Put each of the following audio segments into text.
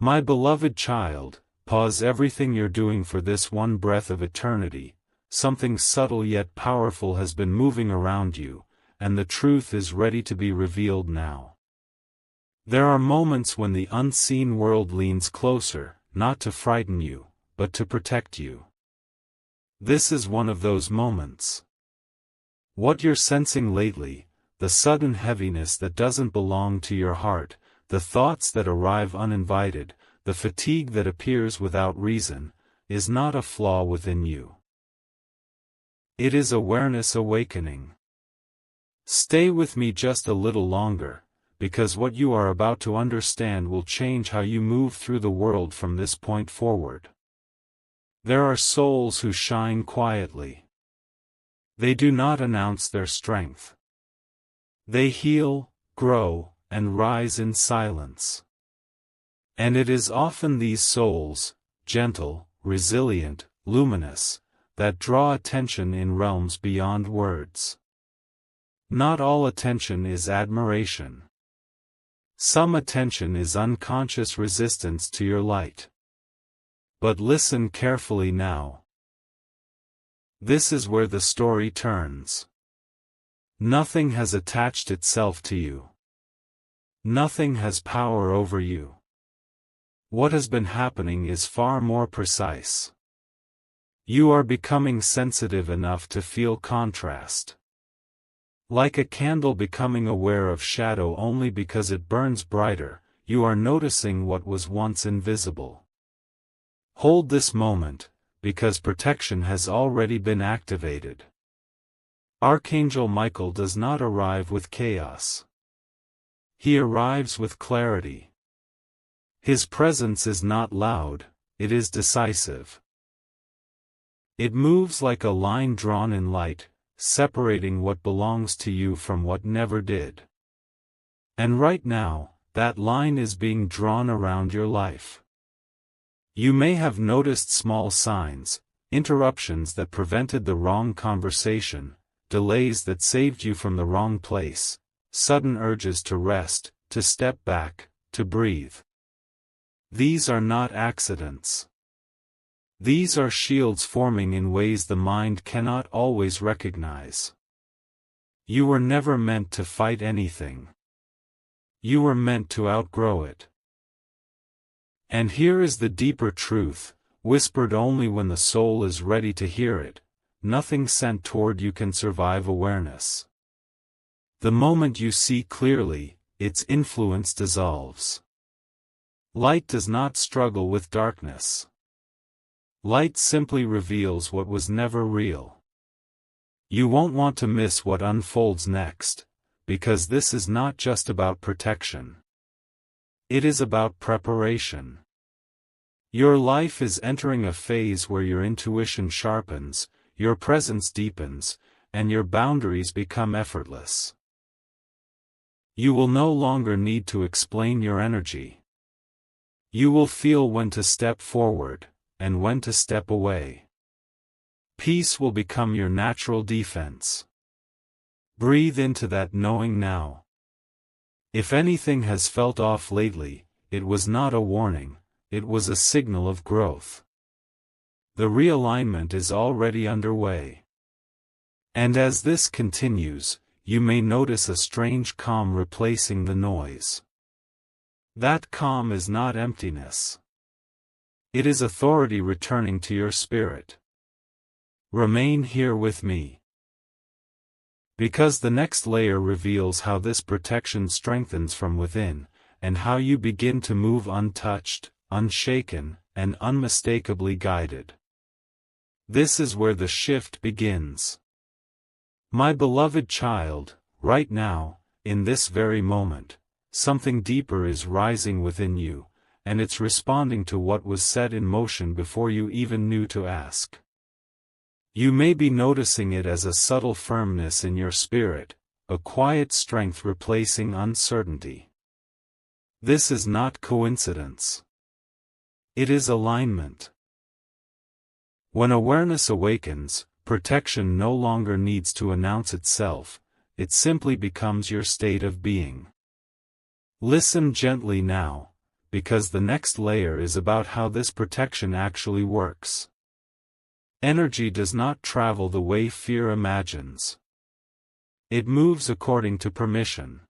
My beloved child, pause everything you're doing for this one breath of eternity. Something subtle yet powerful has been moving around you, and the truth is ready to be revealed now. There are moments when the unseen world leans closer, not to frighten you, but to protect you. This is one of those moments. What you're sensing lately, the sudden heaviness that doesn't belong to your heart, the thoughts that arrive uninvited, the fatigue that appears without reason, is not a flaw within you. It is awareness awakening. Stay with me just a little longer, because what you are about to understand will change how you move through the world from this point forward. There are souls who shine quietly. They do not announce their strength. They heal, grow, and rise in silence. And it is often these souls, gentle, resilient, luminous, that draw attention in realms beyond words. Not all attention is admiration. Some attention is unconscious resistance to your light. But listen carefully now. This is where the story turns. Nothing has attached itself to you. Nothing has power over you. What has been happening is far more precise. You are becoming sensitive enough to feel contrast. Like a candle becoming aware of shadow only because it burns brighter, you are noticing what was once invisible. Hold this moment, because protection has already been activated. Archangel Michael does not arrive with chaos. He arrives with clarity. His presence is not loud, it is decisive. It moves like a line drawn in light, separating what belongs to you from what never did. And right now, that line is being drawn around your life. You may have noticed small signs, interruptions that prevented the wrong conversation, delays that saved you from the wrong place, sudden urges to rest, to step back, to breathe. These are not accidents. These are shields forming in ways the mind cannot always recognize. You were never meant to fight anything. You were meant to outgrow it. And here is the deeper truth, whispered only when the soul is ready to hear it: nothing sent toward you can survive awareness. The moment you see clearly, its influence dissolves. Light does not struggle with darkness. Light simply reveals what was never real. You won't want to miss what unfolds next, because this is not just about protection. It is about preparation. Your life is entering a phase where your intuition sharpens, your presence deepens, and your boundaries become effortless. You will no longer need to explain your energy. You will feel when to step forward, and when to step away. Peace will become your natural defense. Breathe into that knowing now. If anything has felt off lately, it was not a warning, it was a signal of growth. The realignment is already underway. And as this continues, you may notice a strange calm replacing the noise. That calm is not emptiness. It is authority returning to your spirit. Remain here with me. Because the next layer reveals how this protection strengthens from within, and how you begin to move untouched, unshaken, and unmistakably guided. This is where the shift begins. My beloved child, right now, in this very moment, something deeper is rising within you, and it's responding to what was set in motion before you even knew to ask. You may be noticing it as a subtle firmness in your spirit, a quiet strength replacing uncertainty. This is not coincidence. It is alignment. When awareness awakens, protection no longer needs to announce itself, it simply becomes your state of being. Listen gently now, because the next layer is about how this protection actually works. Energy does not travel the way fear imagines. It moves according to permission.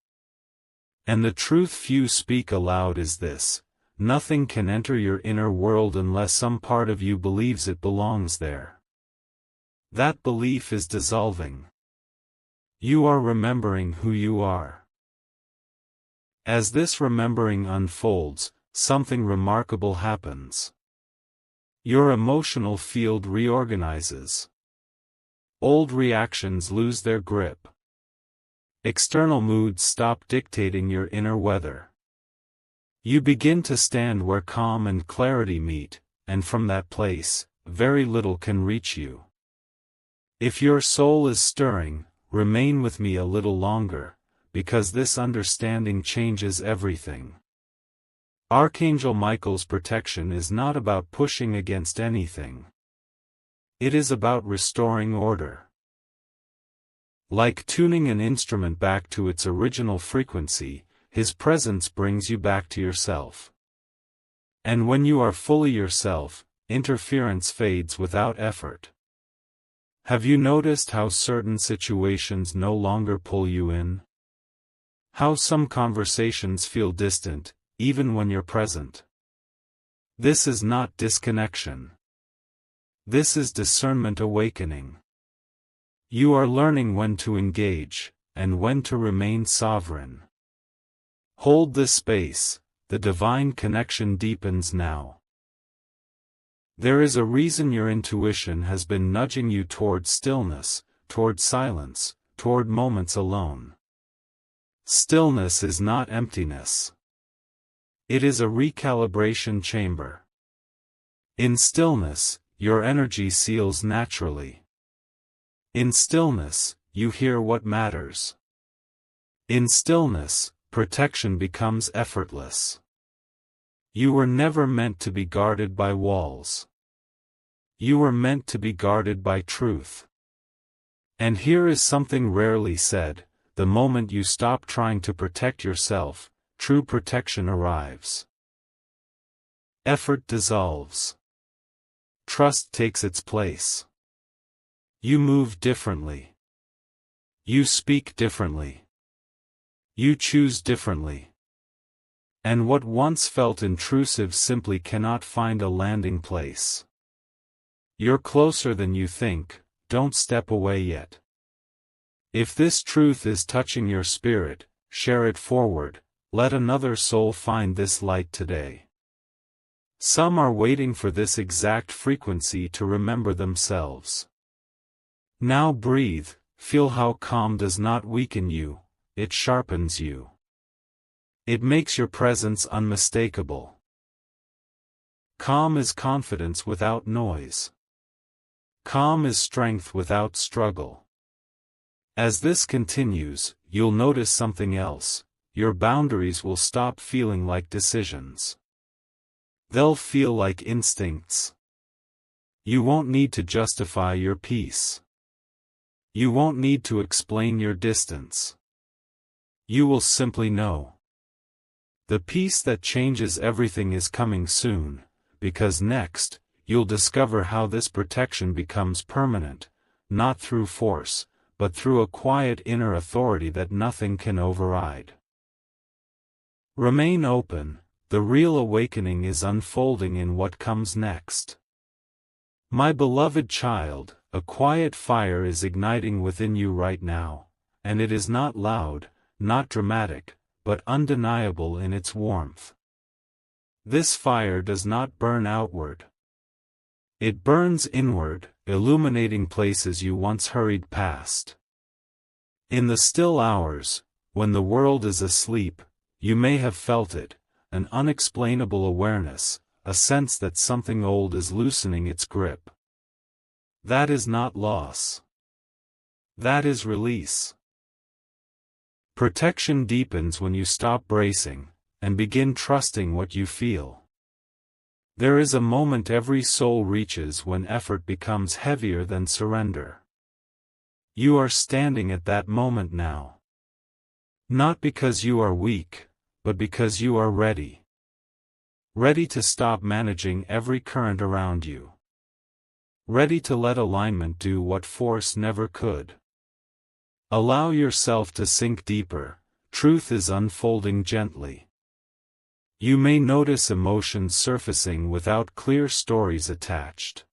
And the truth few speak aloud is this: nothing can enter your inner world unless some part of you believes it belongs there. That belief is dissolving. You are remembering who you are. As this remembering unfolds, something remarkable happens. Your emotional field reorganizes. Old reactions lose their grip. External moods stop dictating your inner weather. You begin to stand where calm and clarity meet, and from that place, very little can reach you. If your soul is stirring, remain with me a little longer, because this understanding changes everything. Archangel Michael's protection is not about pushing against anything. It is about restoring order. Like tuning an instrument back to its original frequency, his presence brings you back to yourself. And when you are fully yourself, interference fades without effort. Have you noticed how certain situations no longer pull you in? How some conversations feel distant, even when you're present? This is not disconnection. This is discernment awakening. You are learning when to engage, and when to remain sovereign. Hold this space, the divine connection deepens now. There is a reason your intuition has been nudging you toward stillness, toward silence, toward moments alone. Stillness is not emptiness. It is a recalibration chamber. In stillness, your energy seals naturally. In stillness, you hear what matters. In stillness, protection becomes effortless. You were never meant to be guarded by walls. You were meant to be guarded by truth. And here is something rarely said: the moment you stop trying to protect yourself, true protection arrives. Effort dissolves. Trust takes its place. You move differently. You speak differently. You choose differently. And what once felt intrusive simply cannot find a landing place. You're closer than you think, don't step away yet. If this truth is touching your spirit, share it forward. Let another soul find this light today. Some are waiting for this exact frequency to remember themselves. Now breathe, feel how calm does not weaken you, it sharpens you. It makes your presence unmistakable. Calm is confidence without noise. Calm is strength without struggle. As this continues, you'll notice something else. Your boundaries will stop feeling like decisions. They'll feel like instincts. You won't need to justify your peace. You won't need to explain your distance. You will simply know. The peace that changes everything is coming soon, because next, you'll discover how this protection becomes permanent, not through force, but through a quiet inner authority that nothing can override. Remain open, the real awakening is unfolding in what comes next. My beloved child, a quiet fire is igniting within you right now, and it is not loud, not dramatic, but undeniable in its warmth. This fire does not burn outward. It burns inward, illuminating places you once hurried past. In the still hours, when the world is asleep, you may have felt it, an unexplainable awareness, a sense that something old is loosening its grip. That is not loss. That is release. Protection deepens when you stop bracing, and begin trusting what you feel. There is a moment every soul reaches when effort becomes heavier than surrender. You are standing at that moment now. Not because you are weak, but because you are ready. ready to stop managing every current around you. Ready to let alignment do what force never could. Allow yourself to sink deeper. Truth is unfolding gently. You may notice emotions surfacing without clear stories attached.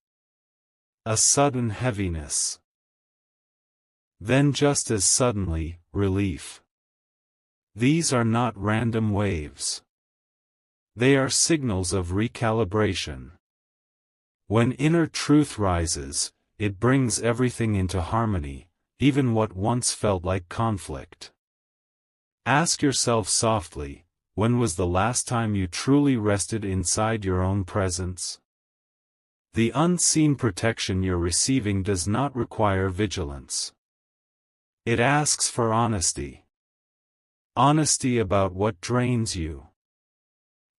A sudden heaviness. Then just as suddenly, relief. These are not random waves. They are signals of recalibration. When inner truth rises, it brings everything into harmony, even what once felt like conflict. Ask yourself softly, when was the last time you truly rested inside your own presence? The unseen protection you're receiving does not require vigilance. It asks for honesty. Honesty about what drains you.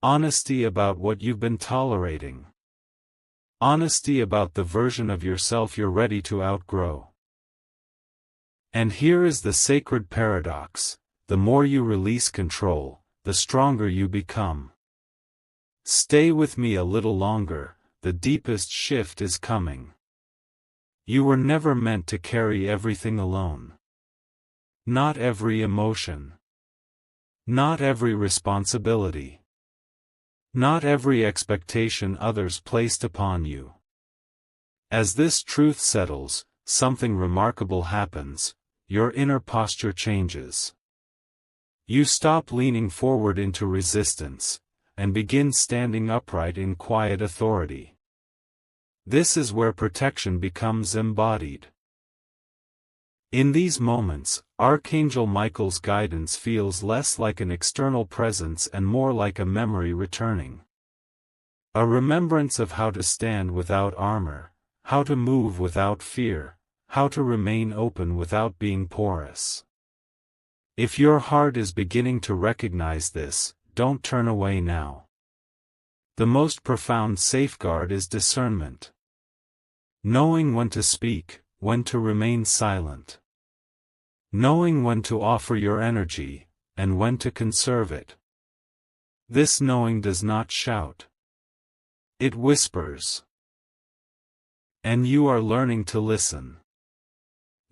Honesty about what you've been tolerating. Honesty about the version of yourself you're ready to outgrow. And here is the sacred paradox: the more you release control, the stronger you become. Stay with me a little longer, the deepest shift is coming. You were never meant to carry everything alone. Not every emotion. Not every responsibility. Not every expectation others placed upon you. As this truth settles, something remarkable happens. Your inner posture changes. You stop leaning forward into resistance, and begin standing upright in quiet authority. This is where protection becomes embodied. In these moments, Archangel Michael's guidance feels less like an external presence and more like a memory returning. A remembrance of how to stand without armor, how to move without fear, how to remain open without being porous. If your heart is beginning to recognize this, don't turn away now. The most profound safeguard is discernment. Knowing when to speak, when to remain silent. Knowing when to offer your energy, and when to conserve it. This knowing does not shout. It whispers. And you are learning to listen.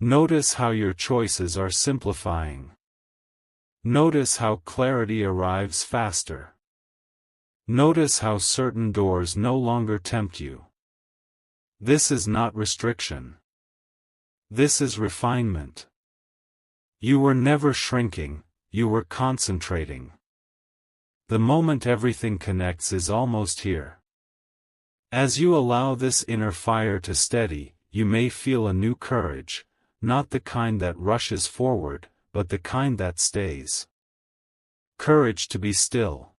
Notice how your choices are simplifying. Notice how clarity arrives faster. Notice how certain doors no longer tempt you. This is not restriction. This is refinement. You were never shrinking, you were concentrating. The moment everything connects is almost here. As you allow this inner fire to steady, you may feel a new courage, not the kind that rushes forward, but the kind that stays. Courage to be still.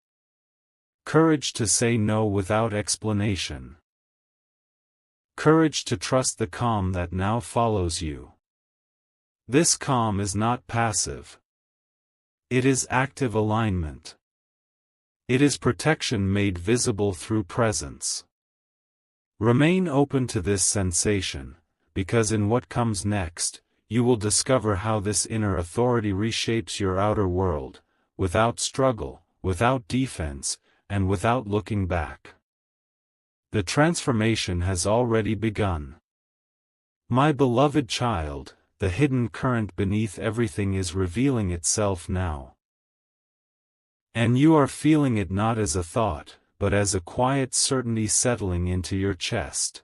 Courage to say no without explanation. Courage to trust the calm that now follows you. This calm is not passive. It is active alignment. It is protection made visible through presence. Remain open to this sensation, because in what comes next, you will discover how this inner authority reshapes your outer world, without struggle, without defense, and without looking back. The transformation has already begun. My beloved child, the hidden current beneath everything is revealing itself now. And you are feeling it not as a thought, but as a quiet certainty settling into your chest.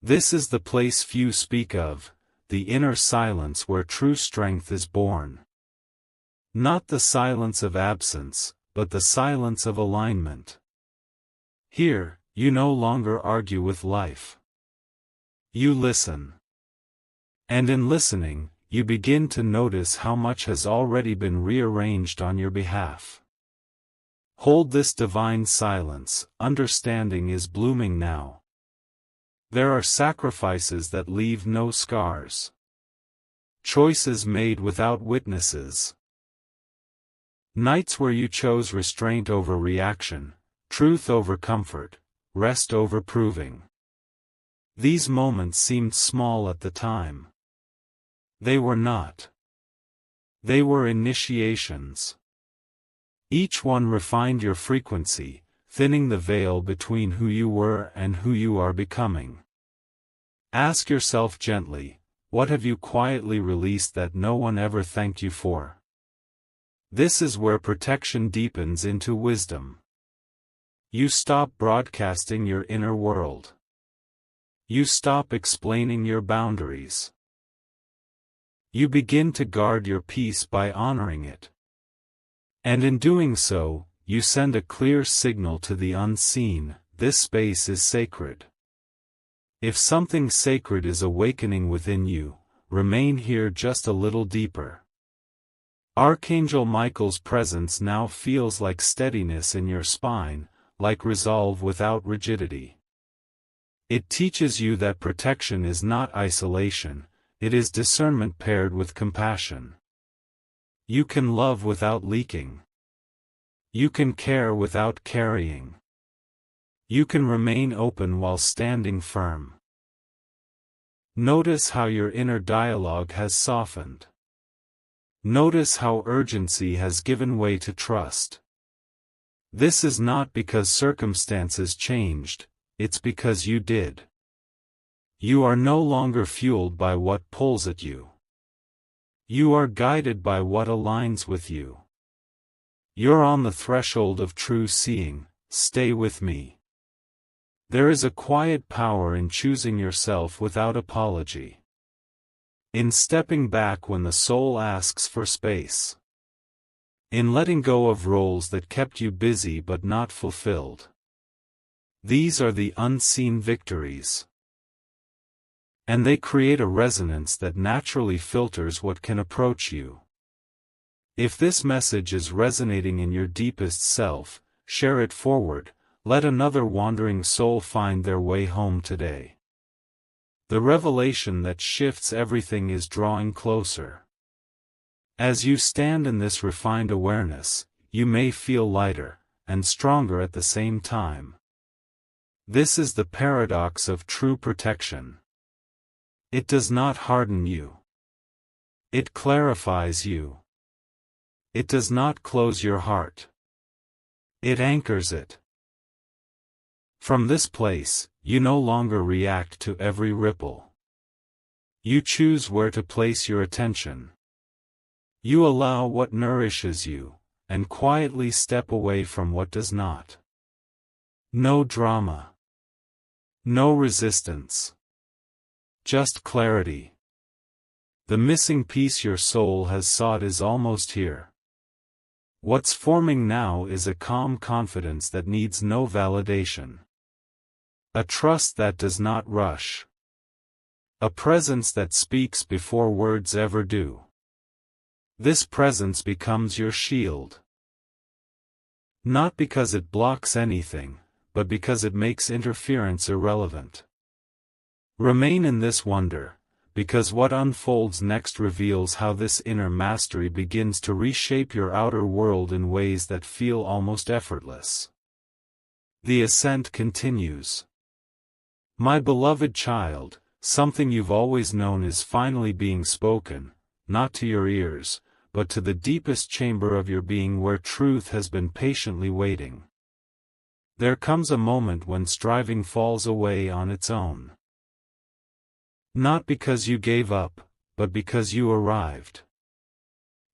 This is the place few speak of, the inner silence where true strength is born. Not the silence of absence, but the silence of alignment. Here, you no longer argue with life. You listen. And in listening, you begin to notice how much has already been rearranged on your behalf. Hold this divine silence, understanding is blooming now. There are sacrifices that leave no scars. Choices made without witnesses. Nights where you chose restraint over reaction, truth over comfort, rest over proving. These moments seemed small at the time. They were not. They were initiations. Each one refined your frequency, thinning the veil between who you were and who you are becoming. Ask yourself gently, what have you quietly released that no one ever thanked you for? This is where protection deepens into wisdom. You stop broadcasting your inner world. You stop explaining your boundaries. You begin to guard your peace by honoring it. And in doing so, you send a clear signal to the unseen: this space is sacred. If something sacred is awakening within you, remain here just a little deeper. Archangel Michael's presence now feels like steadiness in your spine, like resolve without rigidity. It teaches you that protection is not isolation, it is discernment paired with compassion. You can love without leaking. You can care without carrying. You can remain open while standing firm. Notice how your inner dialogue has softened. Notice how urgency has given way to trust. This is not because circumstances changed, it's because you did. You are no longer fueled by what pulls at you. You are guided by what aligns with you. You're on the threshold of true seeing. Stay with me. There is a quiet power in choosing yourself without apology. In stepping back when the soul asks for space. In letting go of roles that kept you busy but not fulfilled. These are the unseen victories. And they create a resonance that naturally filters what can approach you. If this message is resonating in your deepest self, share it forward. Let another wandering soul find their way home today. The revelation that shifts everything is drawing closer. As you stand in this refined awareness, you may feel lighter and stronger at the same time. This is the paradox of true protection. It does not harden you. It clarifies you. It does not close your heart. It anchors it. From this place, you no longer react to every ripple. You choose where to place your attention. You allow what nourishes you, and quietly step away from what does not. No drama. No resistance. Just clarity. The missing piece your soul has sought is almost here. What's forming now is a calm confidence that needs no validation. A trust that does not rush. A presence that speaks before words ever do. This presence becomes your shield. Not because it blocks anything, but because it makes interference irrelevant. Remain in this wonder, because what unfolds next reveals how this inner mastery begins to reshape your outer world in ways that feel almost effortless. The ascent continues. My beloved child, something you've always known is finally being spoken, not to your ears, but to the deepest chamber of your being where truth has been patiently waiting. There comes a moment when striving falls away on its own. Not because you gave up, but because you arrived.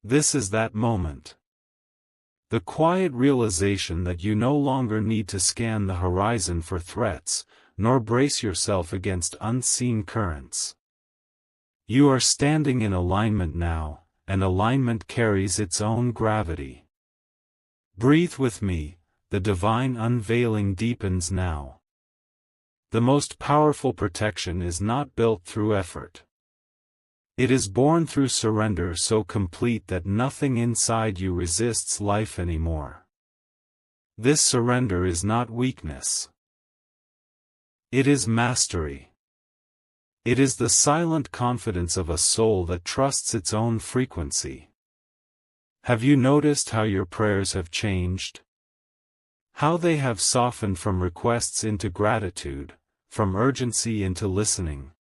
This is that moment. The quiet realization that you no longer need to scan the horizon for threats, nor brace yourself against unseen currents. You are standing in alignment now, and alignment carries its own gravity. Breathe with me, the divine unveiling deepens now. The most powerful protection is not built through effort. It is born through surrender so complete that nothing inside you resists life anymore. This surrender is not weakness. It is mastery. It is the silent confidence of a soul that trusts its own frequency. Have you noticed how your prayers have changed? How they have softened from requests into gratitude, from urgency into listening.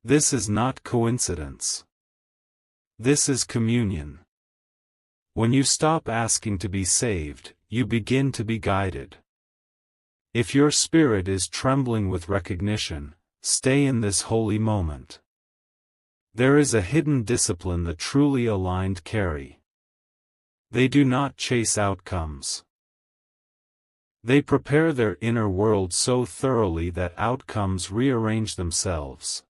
This is not coincidence. This is communion. When you stop asking to be saved, you begin to be guided. If your spirit is trembling with recognition, stay in this holy moment. There is a hidden discipline the truly aligned carry. They do not chase outcomes. They prepare their inner world so thoroughly that outcomes rearrange themselves.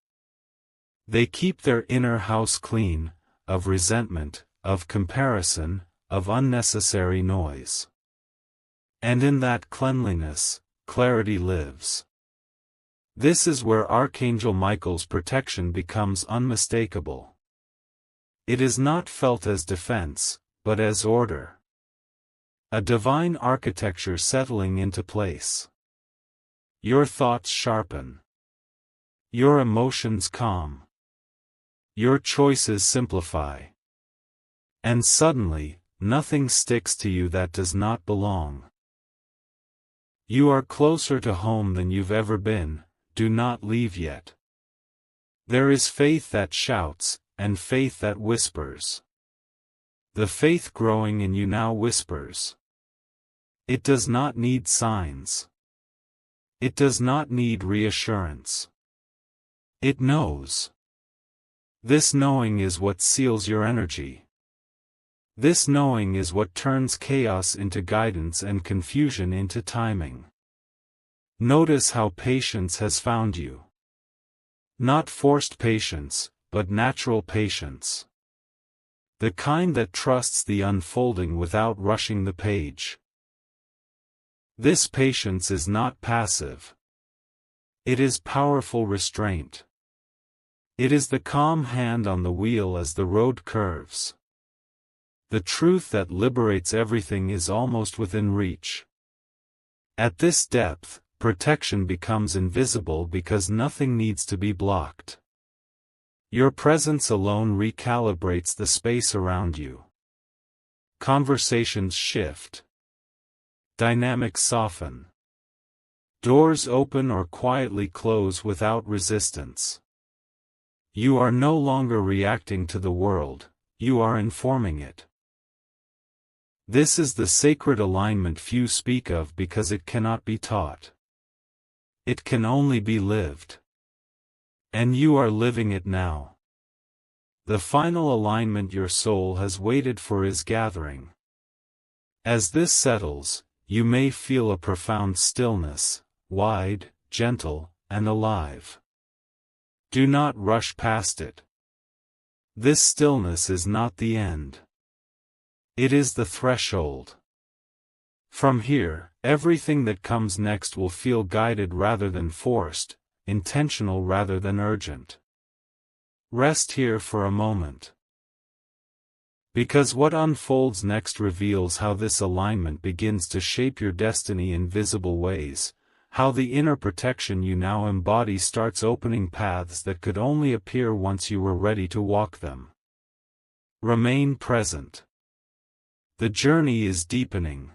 They keep their inner house clean, of resentment, of comparison, of unnecessary noise. And in that cleanliness, clarity lives. This is where Archangel Michael's protection becomes unmistakable. It is not felt as defense, but as order. A divine architecture settling into place. Your thoughts sharpen. Your emotions calm. Your choices simplify. And suddenly, nothing sticks to you that does not belong. You are closer to home than you've ever been. Do not leave yet. There is faith that shouts, and faith that whispers. The faith growing in you now whispers. It does not need signs. It does not need reassurance. It knows. This knowing is what seals your energy. This knowing is what turns chaos into guidance and confusion into timing. Notice how patience has found you. Not forced patience, but natural patience. The kind that trusts the unfolding without rushing the page. This patience is not passive. It is powerful restraint. It is the calm hand on the wheel as the road curves. The truth that liberates everything is almost within reach. At this depth, protection becomes invisible because nothing needs to be blocked. Your presence alone recalibrates the space around you. Conversations shift. Dynamics soften. Doors open or quietly close without resistance. You are no longer reacting to the world, you are informing it. This is the sacred alignment few speak of because it cannot be taught. It can only be lived. And you are living it now. The final alignment your soul has waited for is gathering. As this settles, you may feel a profound stillness, wide, gentle, and alive. Do not rush past it. This stillness is not the end. It is the threshold. From here, everything that comes next will feel guided rather than forced, intentional rather than urgent. Rest here for a moment. Because what unfolds next reveals how this alignment begins to shape your destiny in visible ways, how the inner protection you now embody starts opening paths that could only appear once you were ready to walk them. Remain present. The journey is deepening.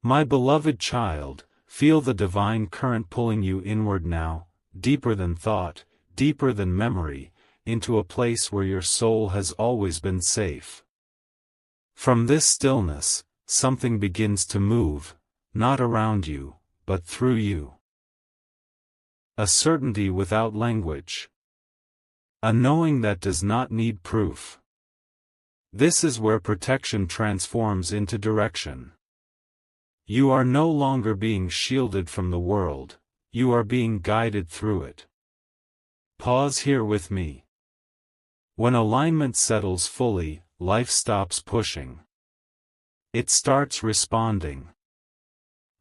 My beloved child, feel the divine current pulling you inward now, deeper than thought, deeper than memory, into a place where your soul has always been safe. From this stillness, something begins to move, not around you, but through you. A certainty without language. A knowing that does not need proof. This is where protection transforms into direction. You are no longer being shielded from the world, you are being guided through it. Pause here with me. When alignment settles fully, life stops pushing. It starts responding.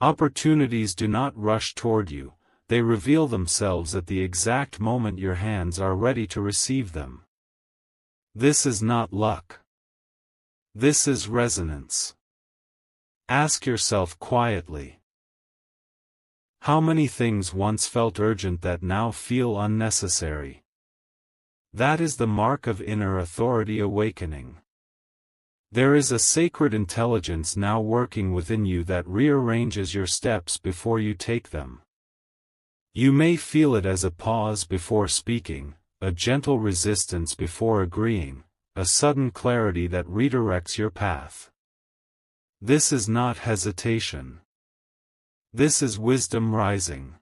Opportunities do not rush toward you, they reveal themselves at the exact moment your hands are ready to receive them. This is not luck. This is resonance. Ask yourself quietly. How many things once felt urgent that now feel unnecessary? That is the mark of inner authority awakening. There is a sacred intelligence now working within you that rearranges your steps before you take them. You may feel it as a pause before speaking, a gentle resistance before agreeing, a sudden clarity that redirects your path. This is not hesitation. This is wisdom rising.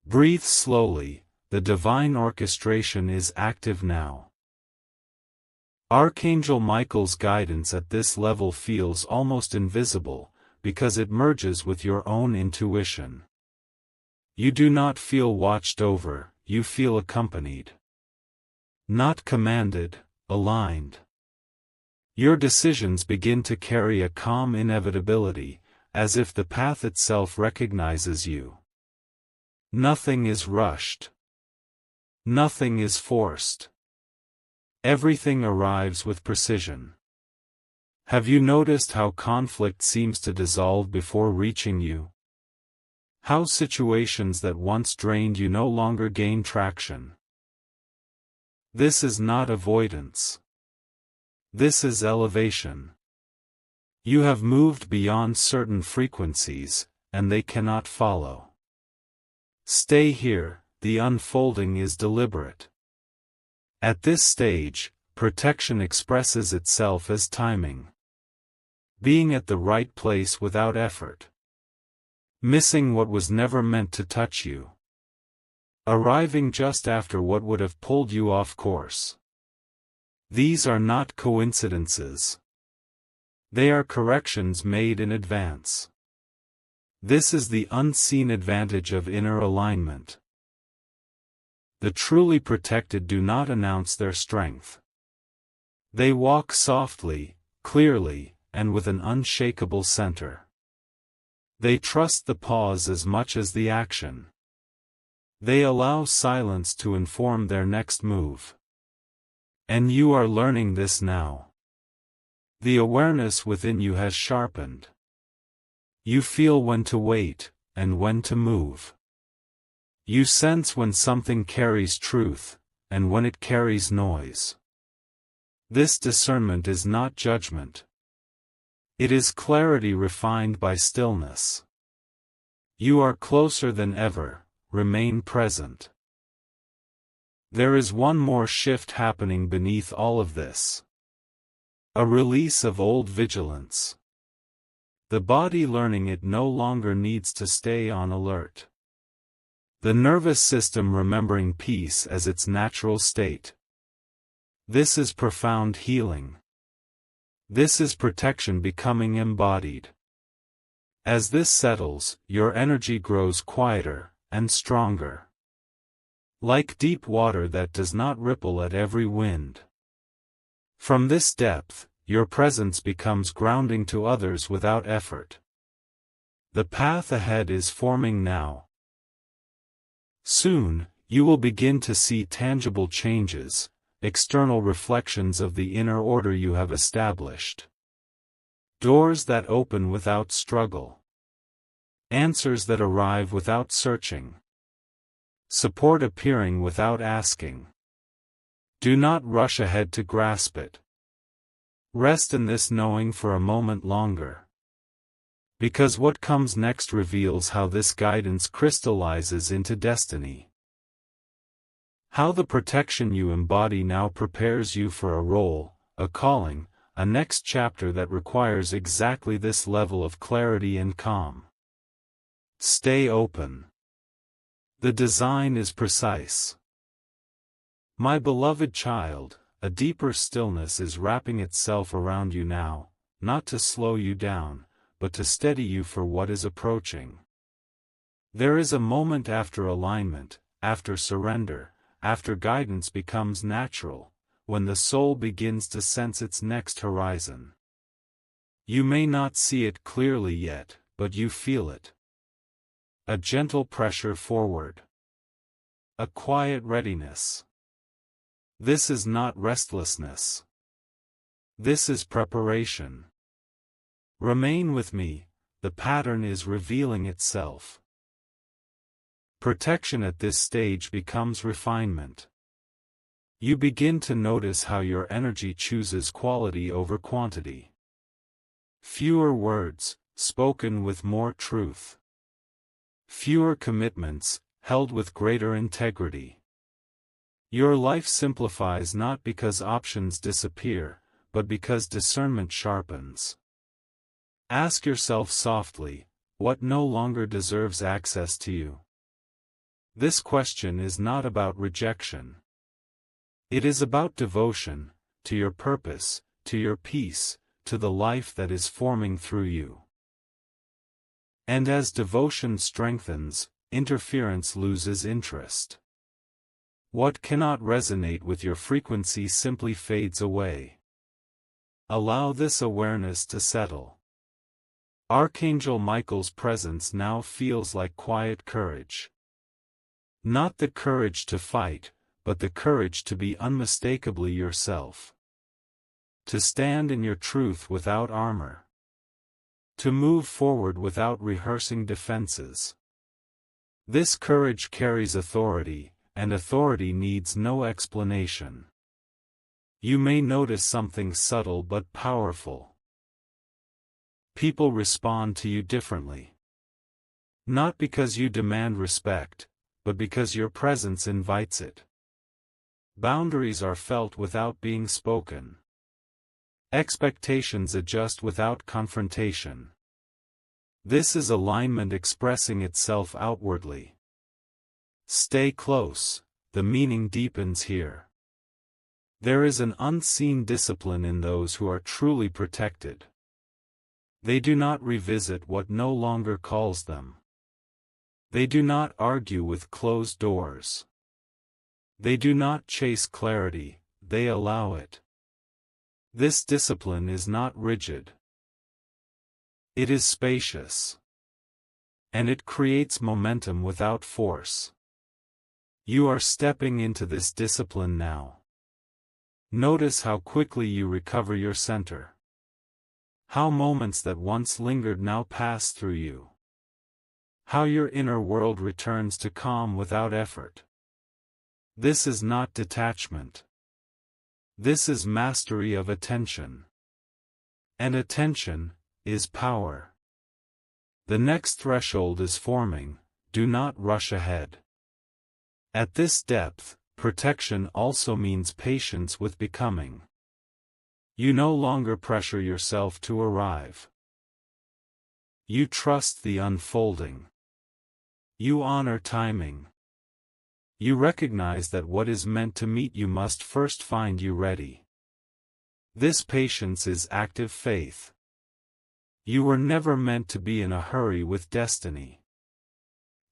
Breathe slowly, the divine orchestration is active now. Archangel Michael's guidance at this level feels almost invisible, because it merges with your own intuition. You do not feel watched over, you feel accompanied. Not commanded, aligned. Your decisions begin to carry a calm inevitability, as if the path itself recognizes you. Nothing is rushed. Nothing is forced. Everything arrives with precision. Have you noticed how conflict seems to dissolve before reaching you? How situations that once drained you no longer gain traction? This is not avoidance. This is elevation. You have moved beyond certain frequencies, and they cannot follow. Stay here, the unfolding is deliberate. At this stage, protection expresses itself as timing. Being at the right place without effort. Missing what was never meant to touch you. Arriving just after what would have pulled you off course. These are not coincidences. They are corrections made in advance. This is the unseen advantage of inner alignment. The truly protected do not announce their strength. They walk softly, clearly, and with an unshakable center. They trust the pause as much as the action. They allow silence to inform their next move. And you are learning this now. The awareness within you has sharpened. You feel when to wait, and when to move. You sense when something carries truth, and when it carries noise. This discernment is not judgment. It is clarity refined by stillness. You are closer than ever, remain present. There is one more shift happening beneath all of this. A release of old vigilance. The body learning it no longer needs to stay on alert. The nervous system remembering peace as its natural state. This is profound healing. This is protection becoming embodied. As this settles, your energy grows quieter and stronger. Like deep water that does not ripple at every wind. From this depth, your presence becomes grounding to others without effort. The path ahead is forming now. Soon, you will begin to see tangible changes, external reflections of the inner order you have established. Doors that open without struggle. Answers that arrive without searching. Support appearing without asking. Do not rush ahead to grasp it. Rest in this knowing for a moment longer. Because what comes next reveals how this guidance crystallizes into destiny. How the protection you embody now prepares you for a role, a calling, a next chapter that requires exactly this level of clarity and calm. Stay open. The design is precise. My beloved child, a deeper stillness is wrapping itself around you now, not to slow you down, but to steady you for what is approaching. There is a moment after alignment, after surrender, after guidance becomes natural, when the soul begins to sense its next horizon. You may not see it clearly yet, but you feel it. A gentle pressure forward. A quiet readiness. This is not restlessness. This is preparation. Remain with me, the pattern is revealing itself. Protection at this stage becomes refinement. You begin to notice how your energy chooses quality over quantity. Fewer words, spoken with more truth. Fewer commitments, held with greater integrity. Your life simplifies not because options disappear, but because discernment sharpens. Ask yourself softly, What no longer deserves access to you? This question is not about rejection. It is about devotion, to your purpose, to your peace, to the life that is forming through you. And as devotion strengthens, interference loses interest. What cannot resonate with your frequency simply fades away. Allow this awareness to settle. Archangel Michael's presence now feels like quiet courage. Not the courage to fight, but the courage to be unmistakably yourself. To stand in your truth without armor. To move forward without rehearsing defenses. This courage carries authority, and authority needs no explanation. You may notice something subtle but powerful. People respond to you differently. Not because you demand respect, but because your presence invites it. Boundaries are felt without being spoken. Expectations adjust without confrontation. This is alignment expressing itself outwardly. Stay close, the meaning deepens here. There is an unseen discipline in those who are truly protected. They do not revisit what no longer calls them. They do not argue with closed doors. They do not chase clarity, they allow it. This discipline is not rigid. It is spacious. And it creates momentum without force. You are stepping into this discipline now. Notice how quickly you recover your center. How moments that once lingered now pass through you. How your inner world returns to calm without effort. This is not detachment. This is mastery of attention. And attention is power. The next threshold is forming, do not rush ahead. At this depth, protection also means patience with becoming. You no longer pressure yourself to arrive. You trust the unfolding. You honor timing. You recognize that what is meant to meet you must first find you ready. This patience is active faith. You were never meant to be in a hurry with destiny.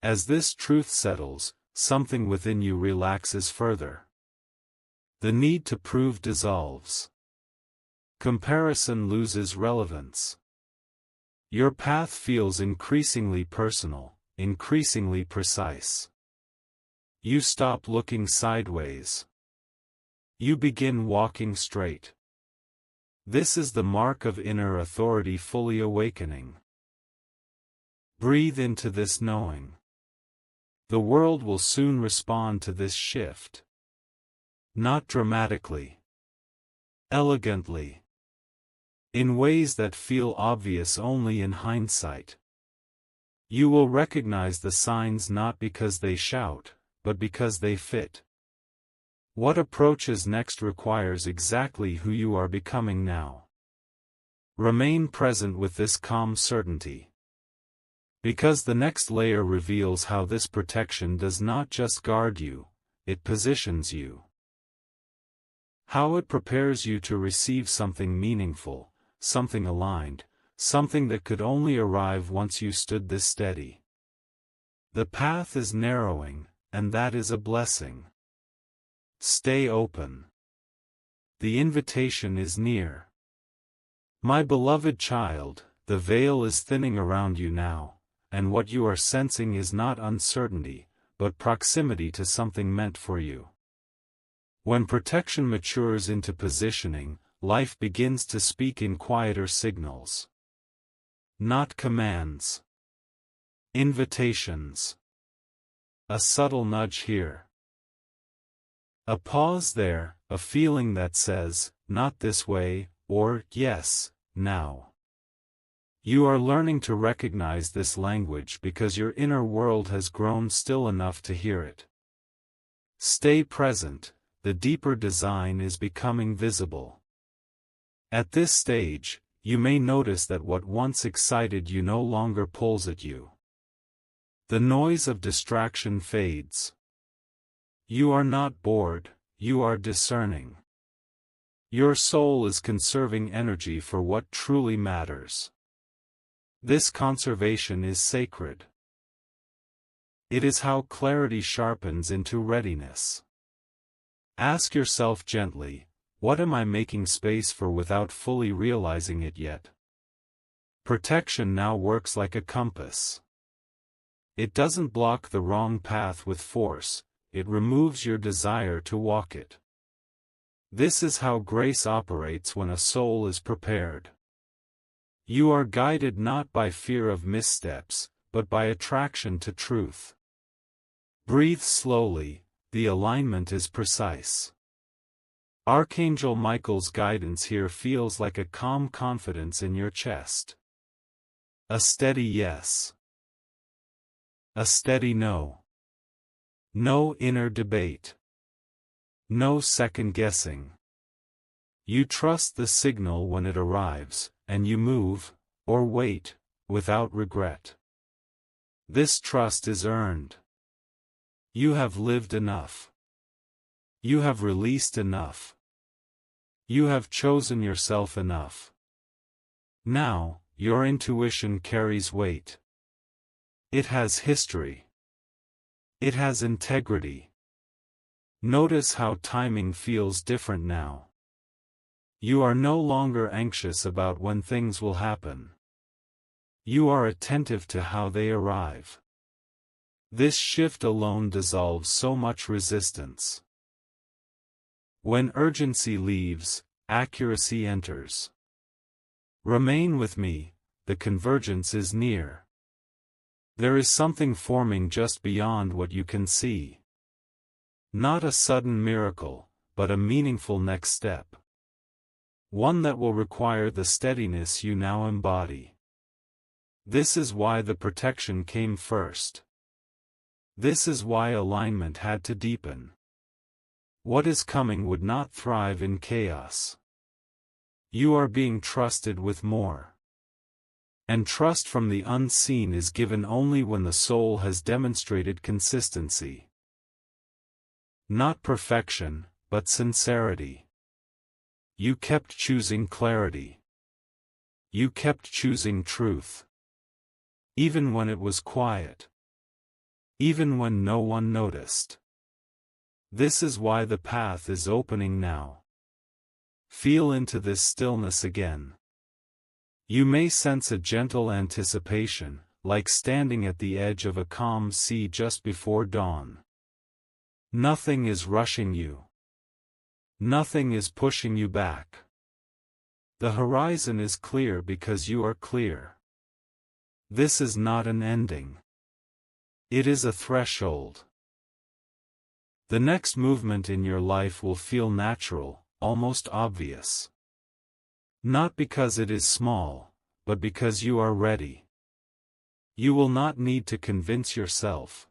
As this truth settles, something within you relaxes further. The need to prove dissolves. Comparison loses relevance. Your path feels increasingly personal, increasingly precise. You stop looking sideways. You begin walking straight. This is the mark of inner authority fully awakening. Breathe into this knowing. The world will soon respond to this shift. Not dramatically. Elegantly. In ways that feel obvious only in hindsight. You will recognize the signs not because they shout, but because they fit. What approaches next requires exactly who you are becoming now. Remain present with this calm certainty. Because the next layer reveals how this protection does not just guard you, it positions you. How it prepares you to receive something meaningful, something aligned, something that could only arrive once you stood this steady. The path is narrowing, and that is a blessing. Stay open. The invitation is near. My beloved child, the veil is thinning around you now, and what you are sensing is not uncertainty, but proximity to something meant for you. When protection matures into positioning, life begins to speak in quieter signals. Not commands. Invitations. A subtle nudge here. A pause there, a feeling that says, not this way, or yes, now. You are learning to recognize this language because your inner world has grown still enough to hear it. Stay present, the deeper design is becoming visible. At this stage, you may notice that what once excited you no longer pulls at you. The noise of distraction fades. You are not bored, you are discerning. Your soul is conserving energy for what truly matters. This conservation is sacred. It is how clarity sharpens into readiness. Ask yourself gently, what am I making space for without fully realizing it yet? Protection now works like a compass. It doesn't block the wrong path with force, it removes your desire to walk it. This is how grace operates when a soul is prepared. You are guided not by fear of missteps, but by attraction to truth. Breathe slowly, the alignment is precise. Archangel Michael's guidance here feels like a calm confidence in your chest. A steady yes. A steady no. No inner debate. No second guessing. You trust the signal when it arrives, and you move, or wait, without regret. This trust is earned. You have lived enough. You have released enough. You have chosen yourself enough. Now, your intuition carries weight. It has history. It has integrity. Notice how timing feels different now. You are no longer anxious about when things will happen. You are attentive to how they arrive. This shift alone dissolves so much resistance. When urgency leaves, accuracy enters. Remain with me, the convergence is near. There is something forming just beyond what you can see. Not a sudden miracle, but a meaningful next step. One that will require the steadiness you now embody. This is why the protection came first. This is why alignment had to deepen. What is coming would not thrive in chaos. You are being trusted with more. And trust from the unseen is given only when the soul has demonstrated consistency. Not perfection, but sincerity. You kept choosing clarity. You kept choosing truth. Even when it was quiet. Even when no one noticed. This is why the path is opening now. Feel into this stillness again. You may sense a gentle anticipation, like standing at the edge of a calm sea just before dawn. Nothing is rushing you. Nothing is pushing you back. The horizon is clear because you are clear. This is not an ending. It is a threshold. The next movement in your life will feel natural, almost obvious. Not because it is small, but because you are ready. You will not need to convince yourself.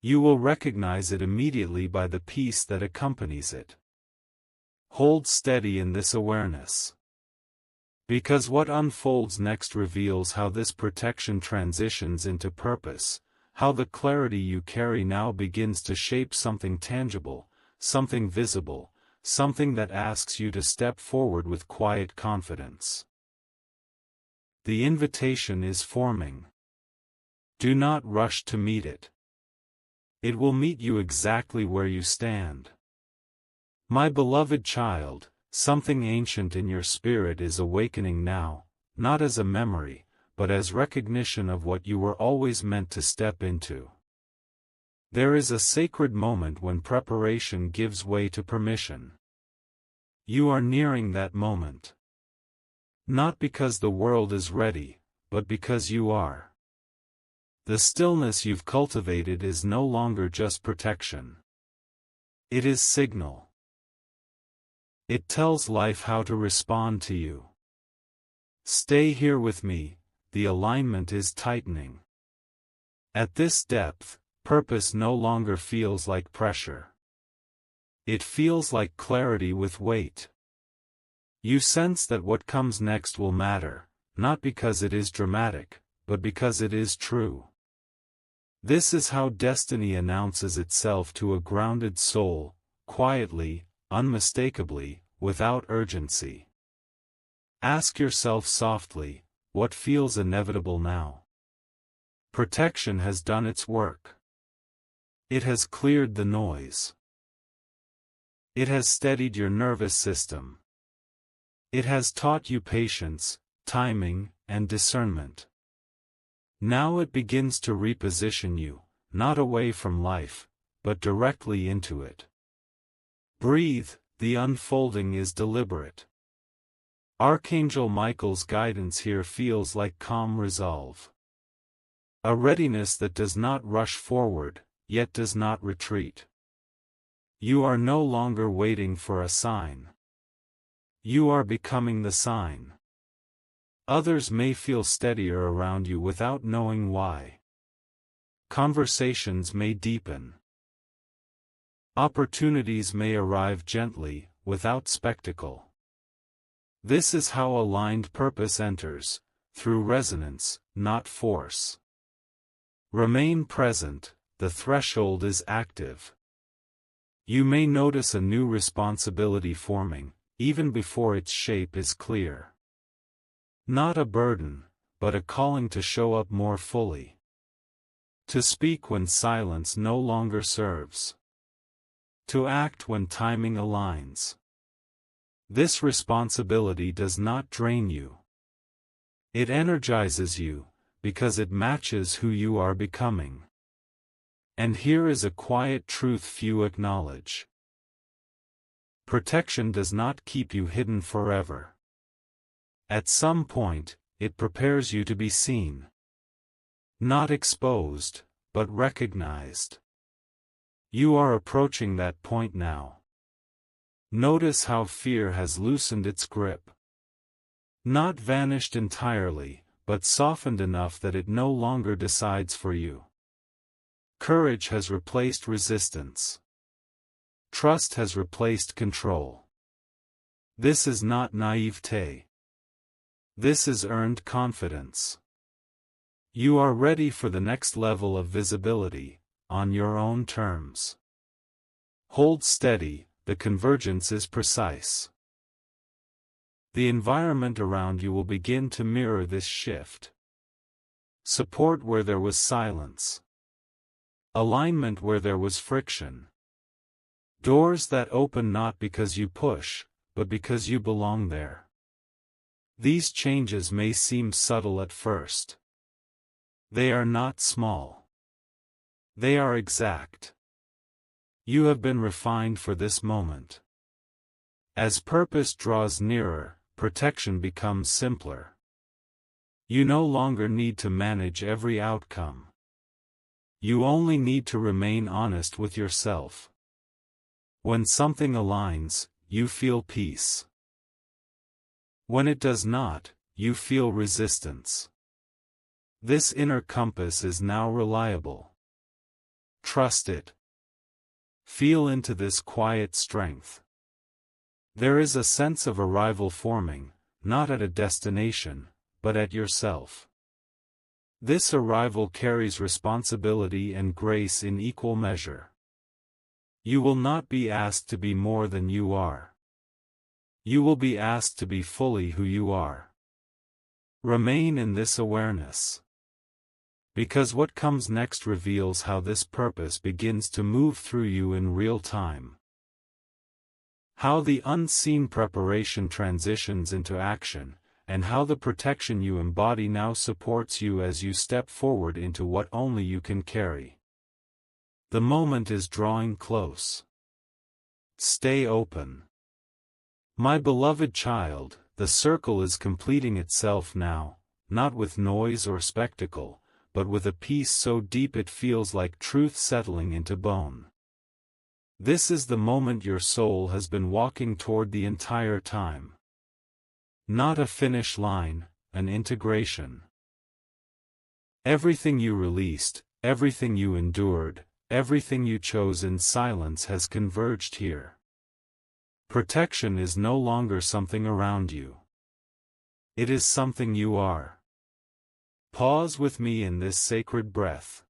You will recognize it immediately by the peace that accompanies it. Hold steady in this awareness. Because what unfolds next reveals how this protection transitions into purpose, how the clarity you carry now begins to shape something tangible, something visible, something that asks you to step forward with quiet confidence. The invitation is forming. Do not rush to meet it. It will meet you exactly where you stand. My beloved child, something ancient in your spirit is awakening now, not as a memory, but as recognition of what you were always meant to step into. There is a sacred moment when preparation gives way to permission. You are nearing that moment. Not because the world is ready, but because you are. The stillness you've cultivated is no longer just protection. It is signal. It tells life how to respond to you. Stay here with me, the alignment is tightening. At this depth, purpose no longer feels like pressure. It feels like clarity with weight. You sense that what comes next will matter, not because it is dramatic, but because it is true. This is how destiny announces itself to a grounded soul, quietly, unmistakably, without urgency. Ask yourself softly, what feels inevitable now? Protection has done its work. It has cleared the noise. It has steadied your nervous system. It has taught you patience, timing, and discernment. Now it begins to reposition you, not away from life, but directly into it. Breathe, the unfolding is deliberate. Archangel Michael's guidance here feels like calm resolve. A readiness that does not rush forward, yet does not retreat. You are no longer waiting for a sign. You are becoming the sign. Others may feel steadier around you without knowing why. Conversations may deepen. Opportunities may arrive gently, without spectacle. This is how aligned purpose enters, through resonance, not force. Remain present, the threshold is active. You may notice a new responsibility forming, even before its shape is clear. Not a burden, but a calling to show up more fully. To speak when silence no longer serves. To act when timing aligns. This responsibility does not drain you. It energizes you, because it matches who you are becoming. And here is a quiet truth few acknowledge. Protection does not keep you hidden forever. At some point, it prepares you to be seen. Not exposed, but recognized. You are approaching that point now. Notice how fear has loosened its grip. Not vanished entirely, but softened enough that it no longer decides for you. Courage has replaced resistance. Trust has replaced control. This is not naivete. This is earned confidence. You are ready for the next level of visibility, on your own terms. Hold steady, the convergence is precise. The environment around you will begin to mirror this shift. Support where there was silence. Alignment where there was friction. Doors that open not because you push, but because you belong there. These changes may seem subtle at first. They are not small. They are exact. You have been refined for this moment. As purpose draws nearer, protection becomes simpler. You no longer need to manage every outcome. You only need to remain honest with yourself. When something aligns, you feel peace. When it does not, you feel resistance. This inner compass is now reliable. Trust it. Feel into this quiet strength. There is a sense of arrival forming, not at a destination, but at yourself. This arrival carries responsibility and grace in equal measure. You will not be asked to be more than you are. You will be asked to be fully who you are. Remain in this awareness. Because what comes next reveals how this purpose begins to move through you in real time. How the unseen preparation transitions into action, and how the protection you embody now supports you as you step forward into what only you can carry. The moment is drawing close. Stay open. My beloved child, the circle is completing itself now, not with noise or spectacle, but with a peace so deep it feels like truth settling into bone. This is the moment your soul has been walking toward the entire time. Not a finish line, an integration. Everything you released, everything you endured, everything you chose in silence has converged here. Protection is no longer something around you. It is something you are. Pause with me in this sacred breath.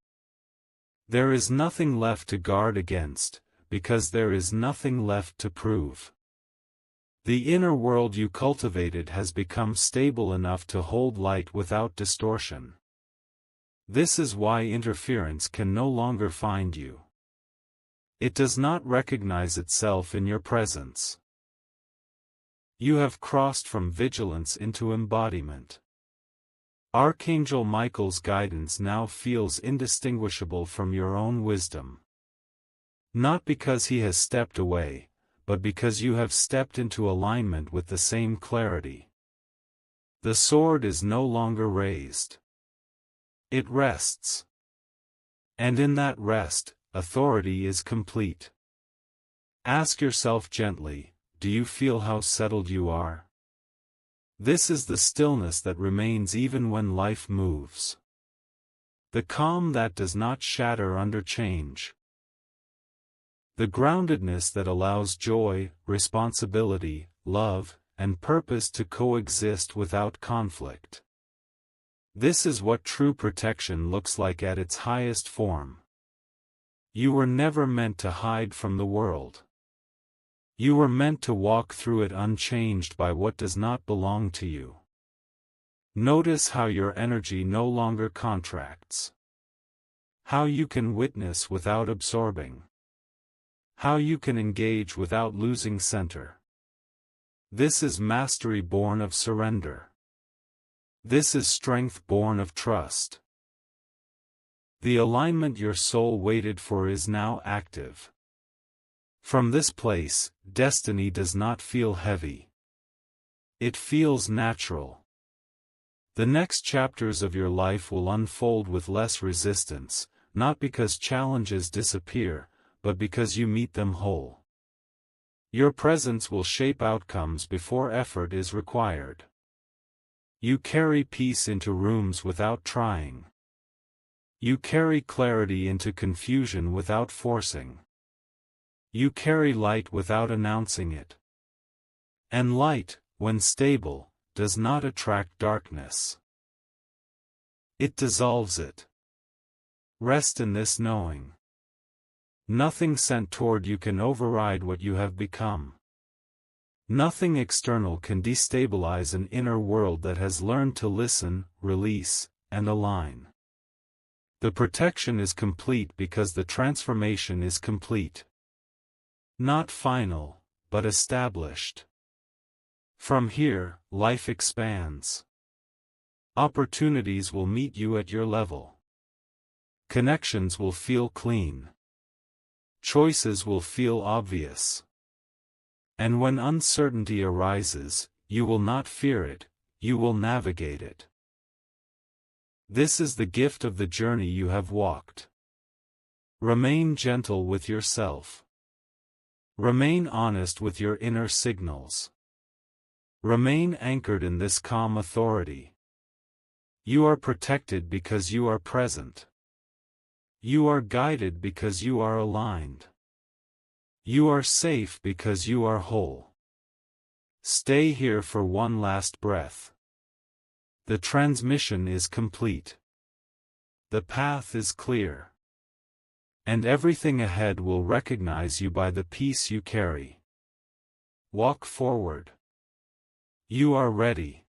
There is nothing left to guard against, because there is nothing left to prove. The inner world you cultivated has become stable enough to hold light without distortion. This is why interference can no longer find you. It does not recognize itself in your presence. You have crossed from vigilance into embodiment. Archangel Michael's guidance now feels indistinguishable from your own wisdom. Not because he has stepped away, but because you have stepped into alignment with the same clarity. The sword is no longer raised. It rests. And in that rest, authority is complete. Ask yourself gently, do you feel how settled you are? This is the stillness that remains even when life moves. The calm that does not shatter under change. The groundedness that allows joy, responsibility, love, and purpose to coexist without conflict. This is what true protection looks like at its highest form. You were never meant to hide from the world. You were meant to walk through it unchanged by what does not belong to you. Notice how your energy no longer contracts. How you can witness without absorbing. How you can engage without losing center. This is mastery born of surrender. This is strength born of trust. The alignment your soul waited for is now active. From this place, destiny does not feel heavy. It feels natural. The next chapters of your life will unfold with less resistance, not because challenges disappear, but because you meet them whole. Your presence will shape outcomes before effort is required. You carry peace into rooms without trying. You carry clarity into confusion without forcing. You carry light without announcing it. And light, when stable, does not attract darkness. It dissolves it. Rest in this knowing. Nothing sent toward you can override what you have become. Nothing external can destabilize an inner world that has learned to listen, release, and align. The protection is complete because the transformation is complete. Not final, but established. From here, life expands. Opportunities will meet you at your level. Connections will feel clean. Choices will feel obvious. And when uncertainty arises, you will not fear it, you will navigate it. This is the gift of the journey you have walked. Remain gentle with yourself. Remain honest with your inner signals. Remain anchored in this calm authority. You are protected because you are present. You are guided because you are aligned. You are safe because you are whole. Stay here for one last breath. The transmission is complete. The path is clear. And everything ahead will recognize you by the peace you carry. Walk forward. You are ready.